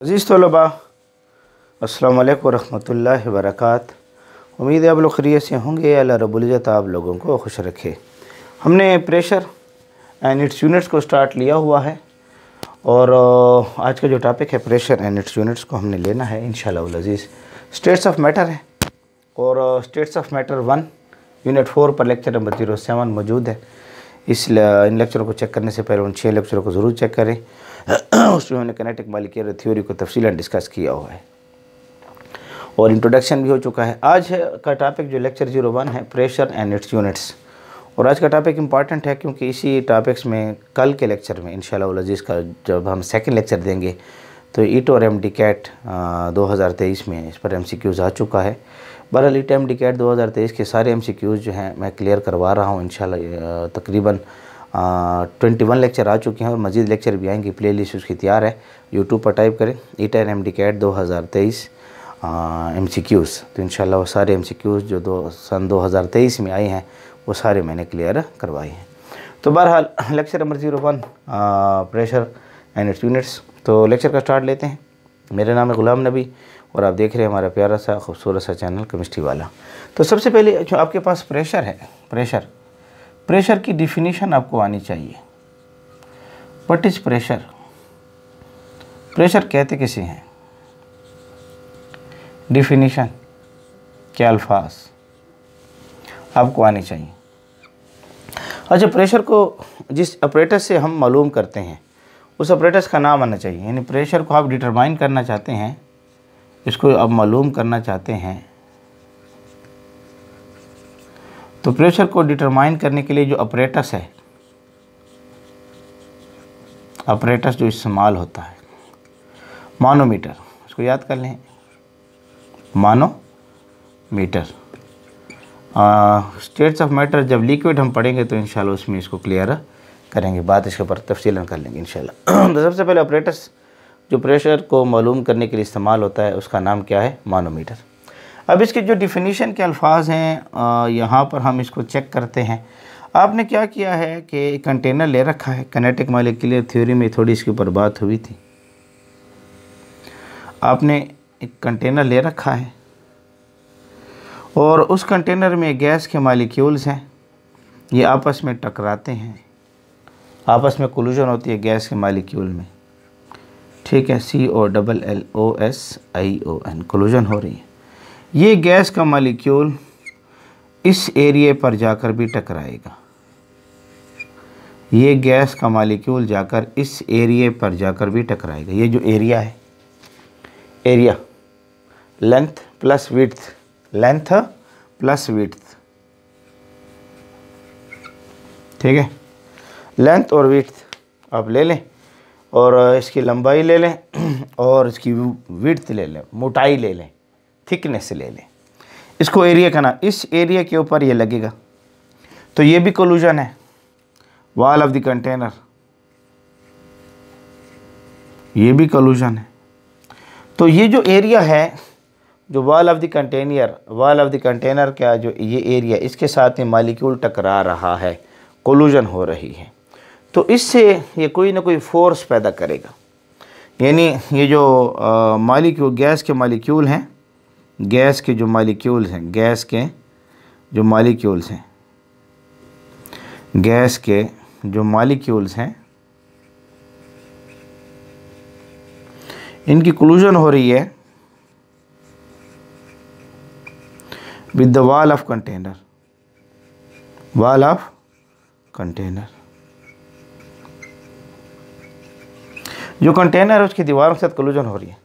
अज़ीज़ तलबा, अस्सलामु अलैकुम वरहमतुल्लाहि वबरकातुहू। उम्मीद है आप लोग खैरियत से होंगे। अल्लाह रब्बुल इज़्ज़त आप लोगों को खुश रखे। हमने प्रेशर एंड इट्स यूनिट्स को स्टार्ट लिया हुआ है और आज का जो टॉपिक है प्रेशर एंड इट्स यूनिट्स को हमने लेना है इंशाअल्लाह अज़ीज़। स्टेट्स ऑफ मैटर है और स्टेट्स ऑफ मैटर 1 यूनिट 4 पर लेक्चर नंबर 07 मौजूद है। इन लेक्चरों को चेक करने से पहले उन 6 लेक्चरों को ज़रूर चेक करें। उसमें हमने किनेटिक मॉलिक्यूलर थ्योरी को तफसीलन डिस्कस किया हुआ है और इंट्रोडक्शन भी हो चुका है। आज का टॉपिक जो लेक्चर 01 है प्रेशर एंड इट्स यूनिट्स। और आज का टॉपिक इंपॉर्टेंट है क्योंकि इसी टॉपिक्स में कल के लेक्चर में इंशाअल्लाह अज़ीज़ का जब हम सेकंड लेक्चर देंगे तो ईट और MD-CAT 2023 में इस पर MCQs आ चुका है। बहरहाल ईट MD-CAT 2023 के सारे MCQs जो हैं मैं क्लियर करवा रहा हूँ इंशाअल्लाह। तकरीबन 21 लेक्चर आ चुके हैं और मज़ीद लेक्चर भी आएंगे। प्लेलिस्ट उसकी तैयार है, यूट्यूब पर टाइप करें ईट एंड MD-CAT 2023 MCQs। तो इंशाअल्लाह वो सारे MCQs जो सन 2023 में आए हैं वो सारे मैंने क्लियर करवाए हैं। तो बहरहाल lecture number 01 pressure and it's units. तो लेक्चर का स्टार्ट लेते हैं। मेरा नाम है ग़ुलाम नबी और आप देख रहे हैं हमारा प्यारा सा खूबसूरत सा चैनल केमिस्ट्री वाला। तो सबसे पहले जो आपके पास प्रेशर है, प्रेशर की डिफिनीशन आपको आनी चाहिए। What is pressure? प्रेशर कहते किसे हैं? डिफिनीशन क्या अल्फाज आपको आने चाहिए। अच्छा, प्रेशर को जिस ऑपरेटर से हम मालूम करते हैं उस ऑपरेटर्स का नाम आना चाहिए। यानी प्रेशर को आप डिटरमाइन करना चाहते हैं, इसको आप मालूम करना चाहते हैं, तो प्रेशर को डिटरमाइन करने के लिए जो ऑपरेटर्स है, ऑपरेटर्स जो इस्तेमाल होता है, मानोमीटर, उसको याद कर लें, मानोमीटर। स्टेट्स ऑफ मैटर जब लिक्विड हम पढ़ेंगे तो इंशाल्लाह उसमें इसको क्लियर करेंगे, बात इसके ऊपर तफसीलन कर लेंगे इंशाल्लाह। तो सबसे पहले ऑपरेटर्स जो प्रेशर को मालूम करने के लिए इस्तेमाल होता है उसका नाम क्या है? मानोमीटर। अब इसके जो डिफिनीशन के अल्फाज हैं यहाँ पर हम इसको चेक करते हैं। आपने क्या किया है कि कंटेनर ले रखा है। किनेटिक मॉलिक्यूलर थ्योरी में थोड़ी इसके ऊपर बात हुई थी। आपने एक कंटेनर ले रखा है और उस कंटेनर में गैस के मॉलिक्यूल्स हैं, ये आपस में टकराते हैं, आपस में कोलिजन होती है गैस के मॉलिक्यूल में, ठीक है, COLLOSION कोलिजन हो रही है। ये गैस का मॉलिक्यूल इस एरिया पर जाकर भी टकराएगा, ये गैस का मॉलिक्यूल जाकर इस एरिया पर जाकर भी टकराएगा। ये जो एरिया है, area length plus width, length plus width, ठीक है, लेंथ और विड्थ आप ले लें और इसकी लंबाई ले लें और इसकी विड्थ ले लें, मोटाई ले लें, थिकनेस ले लें। इसको एरिया का नाम, इस एरिया के ऊपर ये लगेगा तो ये भी कोलिजन है, वॉल ऑफ द कंटेनर, ये भी कोलिजन है। तो ये जो एरिया है, जो वॉल ऑफ द कंटेनर का जो ये एरिया, इसके साथ में मॉलिक्यूल टकरा रहा है, कोलिजन हो रही है, तो इससे ये कोई ना कोई फोर्स पैदा करेगा। यानी ये जो मॉलिक्यूल, गैस के मॉलिक्यूल हैं, गैस के जो मॉलिक्यूल्स हैं, गैस के जो मॉलिक्यूल्स हैं, गैस के जो मॉलिक्यूल्स हैं, इनकी कोलिजन हो रही है with the wall of container, wall of container. जो कंटेनर है उसकी दीवारों के साथ कोलिजन हो रही है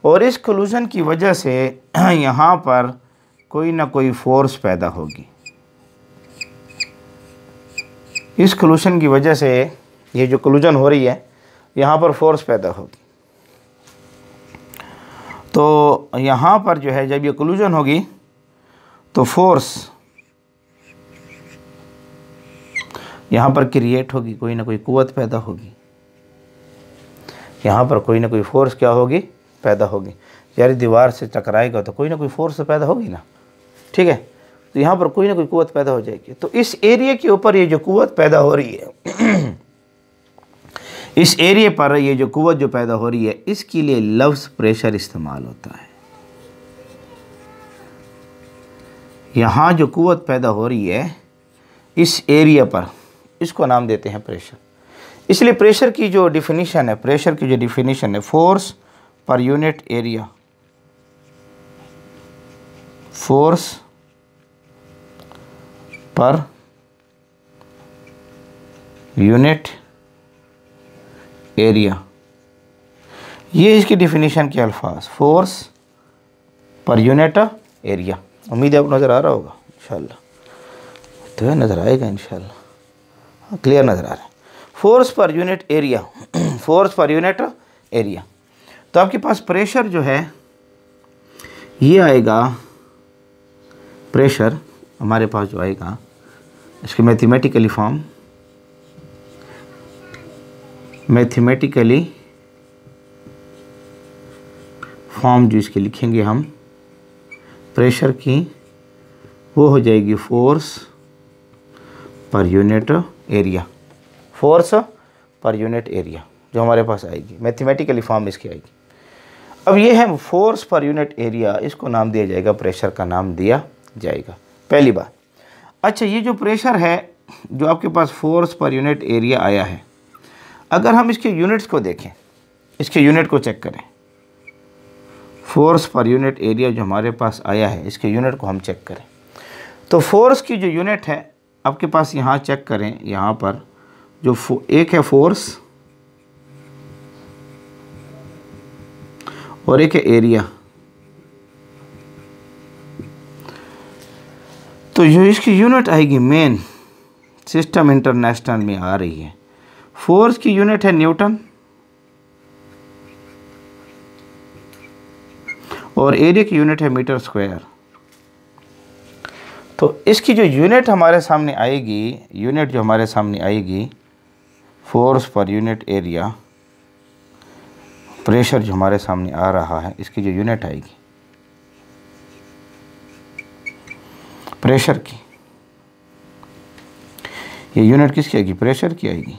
और इस कोलिजन की वजह से यहाँ पर कोई ना कोई फोर्स पैदा होगी। इस कोलिजन की वजह से ये जो कोलिजन हो रही है यहाँ पर फोर्स पैदा होगी। तो यहाँ पर जो है जब ये कोलिजन होगी तो फोर्स यहाँ पर क्रिएट होगी, कोई ना कोई कुव्वत पैदा होगी, यहाँ पर कोई ना कोई फोर्स क्या होगी? पैदा होगी। यार दीवार से टकराएगा तो कोई ना कोई फोर्स तो पैदा होगी ना, ठीक है। तो यहाँ पर कोई ना कोई कुव्वत पैदा हो जाएगी। तो इस एरिया के ऊपर ये जो कुव्वत पैदा हो रही है इस एरिया पर ये जो कुव्वत जो पैदा हो रही है, इसके लिए लफ्ज़ प्रेशर इस्तेमाल होता है। यहाँ जो कुव्वत पैदा हो रही है इस एरिया पर, इसको नाम देते हैं प्रेशर। इसलिए प्रेशर की जो डिफिनीशन है, प्रेशर की जो डिफिनीशन है, force per unit area, force per unit area, ये इसकी डिफिनीशन के अल्फाज, फोर्स पर यूनिट एरिया। उम्मीद है आपको नज़र आ रहा होगा इंशाल्लाह, तो है नज़र आएगा इंशाल्लाह, क्लियर नज़र आ रहा है। Force per unit area, force per unit area. तो आपके पास प्रेशर जो है ये आएगा, प्रेशर हमारे पास जो आएगा इसकी मैथमेटिकली फॉर्म जो इसके लिखेंगे हम प्रेशर की, वो हो जाएगी force per unit area, force per unit area जो हमारे पास आएगी, मैथमेटिकली फॉर्म इसकी आएगी। अब ये है फोर्स पर यूनिट एरिया, इसको नाम दिया जाएगा, प्रेशर का नाम दिया जाएगा, पहली बात। अच्छा, ये जो प्रेशर है जो आपके पास फोर्स पर यूनिट एरिया आया है, अगर हम इसके यूनिट्स को देखें, इसके यूनिट को चेक करें, फोर्स पर यूनिट एरिया जो हमारे पास आया है इसके यूनिट को हम चेक करें, तो फोर्स की जो यूनिट है आपके पास यहाँ चेक करें, यहाँ पर जो एक है फोर्स और एक है एरिया, तो जो इसकी यूनिट आएगी मेन सिस्टम इंटरनेशनल में आ रही है, फोर्स की यूनिट है न्यूटन और एरिया की यूनिट है मीटर स्क्वायर। तो इसकी जो यूनिट हमारे सामने आएगी, यूनिट जो हमारे सामने आएगी, force per unit area, pressure जो हमारे सामने आ रहा है, इसकी जो यूनिट आएगी प्रेशर की, ये यूनिट किसकी आएगी, प्रेशर की आएगी,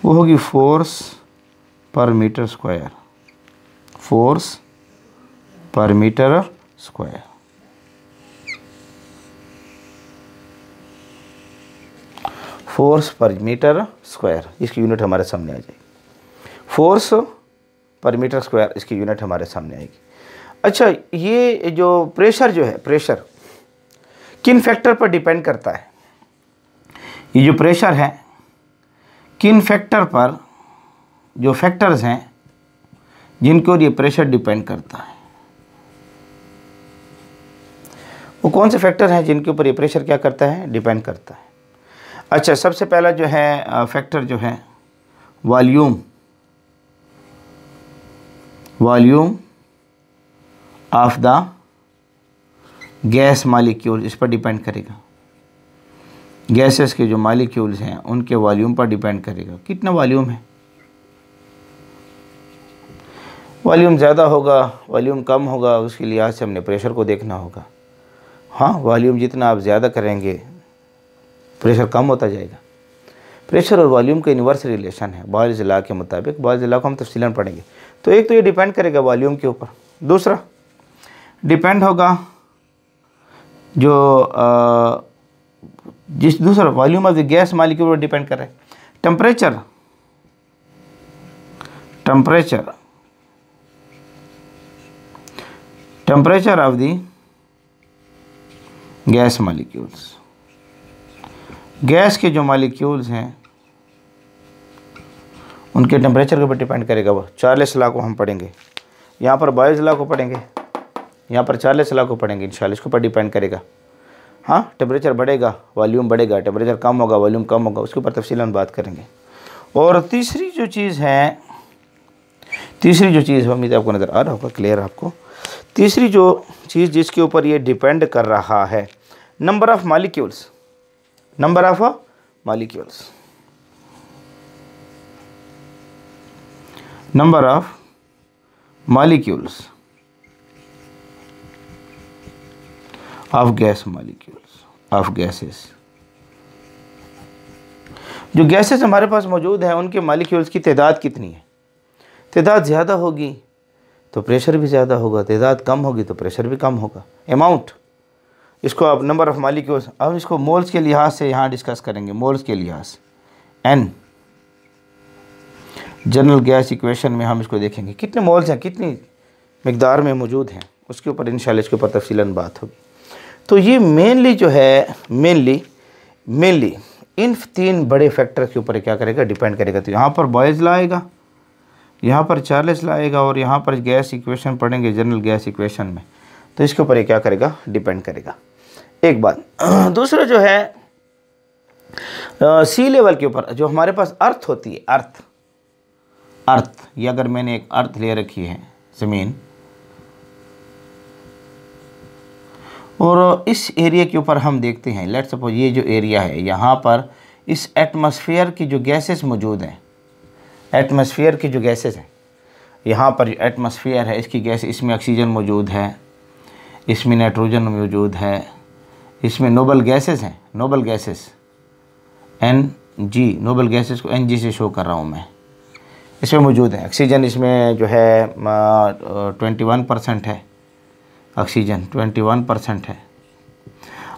वो होगी फोर्स पर मीटर स्क्वायर, फोर्स पर मीटर स्क्वायर। फोर्स पर मीटर स्क्वायर, इसकी यूनिट हमारे सामने आ जाएगी, फोर्स पर मीटर स्क्वायर इसकी यूनिट हमारे सामने आएगी। अच्छा, ये जो प्रेशर जो है, प्रेशर किन फैक्टर पर डिपेंड करता है, ये जो प्रेशर है किन फैक्टर पर, जो फैक्टर्स हैं जिनके ऊपर ये प्रेशर डिपेंड करता है, वो कौन से फैक्टर हैं जिनके ऊपर ये प्रेशर क्या करता है, डिपेंड करता है। अच्छा, सबसे पहला जो है फैक्टर जो है volume, volume of the gas molecule, इस पर डिपेंड करेगा, गैसेस के जो मालिक्यूल्स हैं उनके वॉल्यूम पर डिपेंड करेगा, कितना वॉल्यूम है, वॉल्यूम ज़्यादा होगा, वॉल्यूम कम होगा, उसके लिहाज से हमने प्रेशर को देखना होगा। हाँ, वॉल्यूम जितना आप ज़्यादा करेंगे प्रेशर कम होता जाएगा। प्रेशर और वॉल्यूम का इन्वर्स रिलेशन है बाज़ लॉ के मुताबिक, बाज़ लॉ को हम तफसीलन पढ़ेंगे। तो एक तो ये डिपेंड करेगा वॉल्यूम के ऊपर, दूसरा डिपेंड होगा जो जिस दूसरा volume of the gas molecule पर डिपेंड कर रहा है, temperature, temperature, temperature of the gas molecules, gas के जो मालिक्यूल्स हैं उनके टेम्परेचर के ऊपर डिपेंड करेगा। वो चार्ल्स लॉ को हम पढ़ेंगे, यहाँ पर बॉयज़ लॉ को पढ़ेंगे, यहाँ पर चार्ल्स लॉ को पढ़ेंगे इंशाल्लाह, इसके ऊपर डिपेंड करेगा। हाँ, टेम्परेचर बढ़ेगा वॉल्यूम बढ़ेगा, टेम्परेचर कम होगा वॉल्यूम कम होगा, उसके ऊपर तफसीलन बात करेंगे। और तीसरी जो चीज़ है, तीसरी जो चीज़ है, उम्मीद आपको नज़र आ रहा होगा, क्लियर आपको, तीसरी जो चीज़ जिसके ऊपर ये डिपेंड कर रहा है, number of molecules, number of molecules, number of molecules of gas, molecules of gases. जो गैसेस हमारे पास मौजूद हैं उनके मॉलिक्यूल्स की तादाद कितनी है। तादाद ज़्यादा होगी तो प्रेशर भी ज़्यादा होगा, तादाद कम होगी तो प्रेशर भी कम होगा। अमाउंट, इसको आप नंबर ऑफ़ मॉलिक्यूल्स, अब इसको मोल्स के लिहाज से यहाँ डिस्कस करेंगे। मोल्स के लिहाज एन, जनरल गैस इक्वेशन में हम इसको देखेंगे कितने मोल्स हैं, कितनी मिकदार में मौजूद हैं, उसके ऊपर इंशाल्लाह इसके ऊपर तफसीलन बात होगी। तो ये मेनली जो है मेनली इन 3 बड़े फैक्टर के ऊपर क्या करेगा, डिपेंड करेगा। तो यहाँ पर बॉयज़ ला आएगा, यहाँ पर चार्ल्स ला आएगा और यहाँ पर गैस इक्वेशन पढ़ेंगे जनरल गैस इक्वेशन में, तो इसके ऊपर ये क्या करेगा, डिपेंड करेगा। एक बात। दूसरा जो है सी लेवल के ऊपर जो हमारे पास अर्थ होती है, अर्थ ये अगर मैंने एक अर्थ ले रखी है ज़मीन, और इस एरिया के ऊपर हम देखते हैं, लेट्स सपोज ये जो एरिया है, यहाँ पर इस एटमॉस्फेयर की जो गैसेस मौजूद हैं, एटमॉस्फेयर की जो गैसेस हैं, यहाँ पर एटमॉस्फेयर है, इसकी गैस, इसमें ऑक्सीजन मौजूद है, इसमें नाइट्रोजन मौजूद है, इसमें नोबल गैसेस हैं, noble gases NG, noble gases को NG से शो कर रहा हूँ मैं, इसमें मौजूद है। ऑक्सीजन इसमें जो है 21% है, ऑक्सीजन 21% है।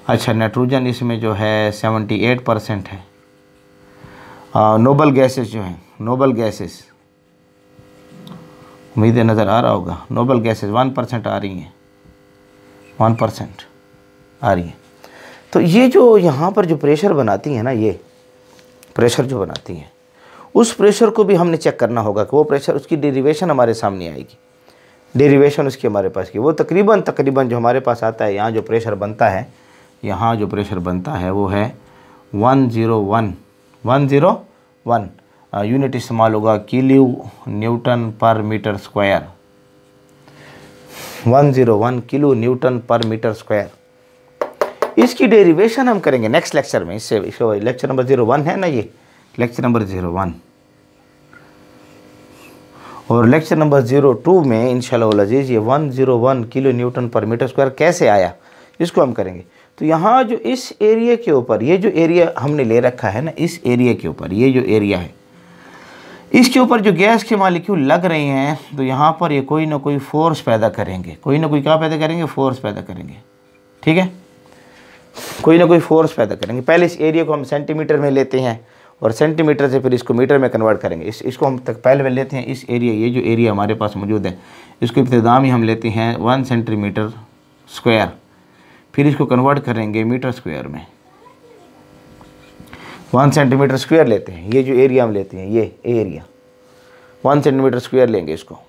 अच्छा, नाइट्रोजन इसमें जो है 78% है। नोबल गैसेस जो हैं, नोबल गैसेस, उम्मीद है नज़र आ रहा होगा, नोबल गैसेस 1% आ रही हैं, 1% आ रही हैं। तो ये जो यहाँ पर जो प्रेशर बनाती हैं ना, ये प्रेशर जो बनाती हैं, उस प्रेशर को भी हमने चेक करना होगा कि वो प्रेशर, उसकी डेरिवेशन हमारे सामने आएगी, डेरिवेशन उसकी हमारे पास की, वो तकरीबन जो हमारे पास आता है, यहाँ जो प्रेशर बनता है, यहाँ जो प्रेशर बनता है वो है 101 यूनिट इस्तेमाल होगा किलो न्यूटन पर मीटर स्क्वायर, 101 किलो न्यूटन पर मीटर स्क्वायर। इसकी डेरिवेशन हम करेंगे नेक्स्ट लेक्चर में, इससे लेक्चर नंबर 01 है ना, ये लेक्चर नंबर 01, और लेक्चर नंबर 02 में इंशाल्लाह अज़ीज़ ये 101 किलो न्यूटन पर मीटर स्क्वायर कैसे आया, इसको हम करेंगे। तो यहाँ जो इस एरिया के ऊपर, ये जो एरिया हमने ले रखा है ना, इस एरिया के ऊपर, ये जो एरिया है, इसके ऊपर जो गैस के मॉलिक्यूल लग रहे हैं, तो यहाँ पर ये कोई ना कोई फोर्स पैदा करेंगे, कोई ना कोई क्या पैदा करेंगे, फोर्स पैदा करेंगे। ठीक है, कोई ना कोई फोर्स पैदा करेंगे। पहले इस एरिया को हम सेंटीमीटर में लेते हैं और सेंटीमीटर से फिर इसको मीटर में कन्वर्ट करेंगे। इसको हम तक पहले लेते हैं, इस एरिया, ये जो एरिया हमारे पास मौजूद है, इसको इब्तिदा में हम लेते हैं 1 सेंटीमीटर स्क्वायर, फिर इसको कन्वर्ट करेंगे मीटर स्क्वायर में, 1 सेंटीमीटर स्क्वायर लेते हैं। ये जो एरिया हम लेते हैं, ये एरिया 1 सेंटीमीटर स्क्वायर लेंगे इसको,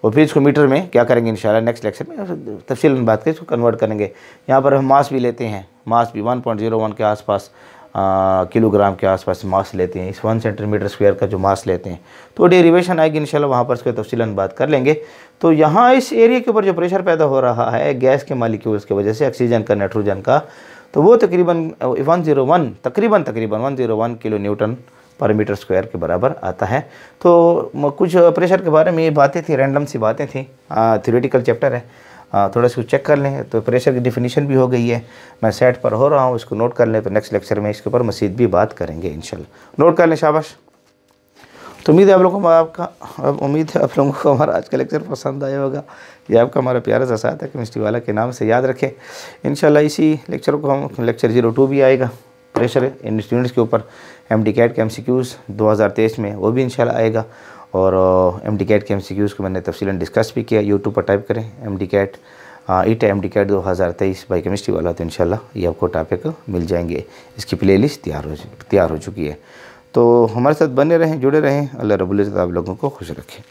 और फिर इसको मीटर में क्या करेंगे इंशाल्लाह नेक्स्ट लेक्चर में तफसीलन बात करें, इसको कन्वर्ट करेंगे। यहाँ पर हम मास भी लेते हैं, मास भी 1.01 के आसपास किलोग्राम के आसपास मास लेते हैं, इस 1 सेंटीमीटर स्क्वायर का जो मास लेते हैं। तो डेरिवेशन आएगी इंशाल्लाह, वहाँ पर इसको तफसीलन बात कर लेंगे। तो यहाँ इस एरिया के ऊपर जो प्रेशर पैदा हो रहा है गैस के मॉलिक्यूल्स की वजह से, ऑक्सीजन का, नाइट्रोजन का, तो वो तकरीबन 101 किलो न्यूटन पर मीटर स्क्वायर के बराबर आता है। तो कुछ प्रेशर के बारे में ये बातें थी, रैंडम सी बातें थी, थ्योरेटिकल चैप्टर है, थोड़ा सा चेक कर लें। तो प्रेशर की डिफिनीशन भी हो गई है, मैं सेट पर हो रहा हूँ, इसको नोट कर लें। तो नेक्स्ट लेक्चर में इसके ऊपर मज़ीद भी बात करेंगे इंशाल्लाह, नोट कर लें, शाबाश। तो उम्मीद है आप लोगों को आप लोगों को हमारा आज का लेक्चर पसंद आया होगा। ये आपका हमारा प्यारा सा साथ है केमिस्ट्री वाला के नाम से याद रखें। इंशाल्लाह इसी लेक्चर को हम लेक्चर 02 भी आएगा, प्रेशर इन स्टूडेंट्स के ऊपर, MD-CAT के MCQs 2023 में वो भी इंशाल्लाह आएगा। और MD-CAT के MCQs को मैंने तफसीलन डिस्कस भी किया, यूट्यूब पर टाइप करें MD-CAT MD-CAT 2023 बाई केमिस्ट्री वाला, तो इंशाल्लाह ये आपको टॉपिक मिल जाएंगे। इसकी प्लेलिस्ट तैयार हो चुकी है। तो हमारे साथ बने रहें, जुड़े रहें। अल्लाह रब्बुल इज़्ज़त आप लोगों को खुश रखे।